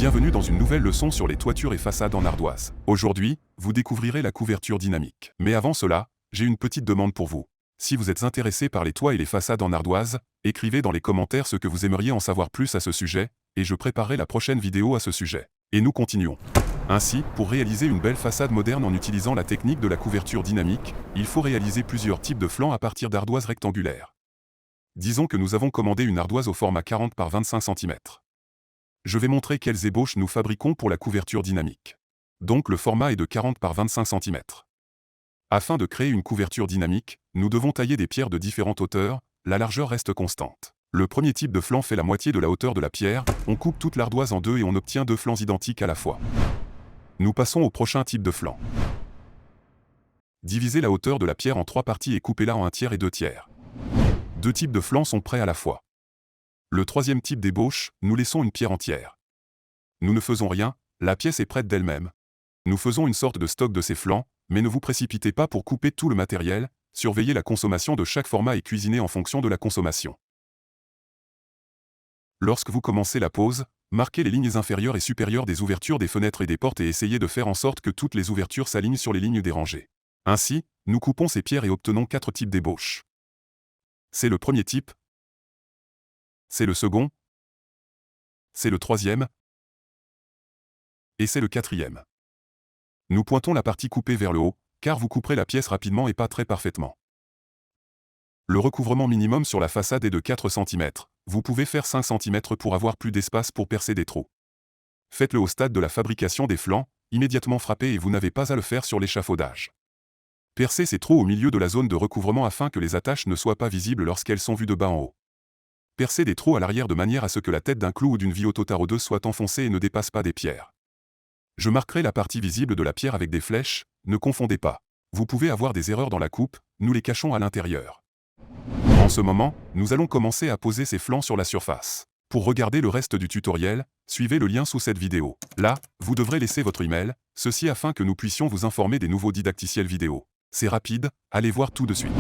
Bienvenue dans une nouvelle leçon sur les toitures et façades en ardoise. Aujourd'hui, vous découvrirez la couverture dynamique. Mais avant cela, j'ai une petite demande pour vous. Si vous êtes intéressé par les toits et les façades en ardoise, écrivez dans les commentaires ce que vous aimeriez en savoir plus à ce sujet, et je préparerai la prochaine vidéo à ce sujet. Et nous continuons. Ainsi, pour réaliser une belle façade moderne en utilisant la technique de la couverture dynamique, il faut réaliser plusieurs types de flancs à partir d'ardoises rectangulaires. Disons que nous avons commandé une ardoise au format 40 par 25 cm. Je vais montrer quelles ébauches nous fabriquons pour la couverture dynamique. Donc le format est de 40 par 25 cm. Afin de créer une couverture dynamique, nous devons tailler des pierres de différentes hauteurs, la largeur reste constante. Le premier type de flanc fait la moitié de la hauteur de la pierre, on coupe toute l'ardoise en deux et on obtient deux flancs identiques à la fois. Nous passons au prochain type de flanc. Divisez la hauteur de la pierre en trois parties et coupez-la en 1/3 et 2/3. Deux types de flancs sont prêts à la fois. Le troisième type d'ébauche, nous laissons une pierre entière. Nous ne faisons rien, la pièce est prête d'elle-même. Nous faisons une sorte de stock de ces flancs, mais ne vous précipitez pas pour couper tout le matériel, surveillez la consommation de chaque format et cuisinez en fonction de la consommation. Lorsque vous commencez la pose, marquez les lignes inférieures et supérieures des ouvertures des fenêtres et des portes et essayez de faire en sorte que toutes les ouvertures s'alignent sur les lignes des rangées. Ainsi, nous coupons ces pierres et obtenons 4 types d'ébauches. C'est le premier type, c'est le second, c'est le troisième, et c'est le quatrième. Nous pointons la partie coupée vers le haut, car vous couperez la pièce rapidement et pas très parfaitement. Le recouvrement minimum sur la façade est de 4 cm, vous pouvez faire 5 cm pour avoir plus d'espace pour percer des trous. Faites-le au stade de la fabrication des flancs, immédiatement frappez et vous n'avez pas à le faire sur l'échafaudage. Percez ces trous au milieu de la zone de recouvrement afin que les attaches ne soient pas visibles lorsqu'elles sont vues de bas en haut. Percez des trous à l'arrière de manière à ce que la tête d'un clou ou d'une vis autotarodeuse soit enfoncée et ne dépasse pas des pierres. Je marquerai la partie visible de la pierre avec des flèches, ne confondez pas. Vous pouvez avoir des erreurs dans la coupe, nous les cachons à l'intérieur. En ce moment, nous allons commencer à poser ces flancs sur la surface. Pour regarder le reste du tutoriel, suivez le lien sous cette vidéo. Là, vous devrez laisser votre email, ceci afin que nous puissions vous informer des nouveaux didacticiels vidéo. C'est rapide, allez voir tout de suite.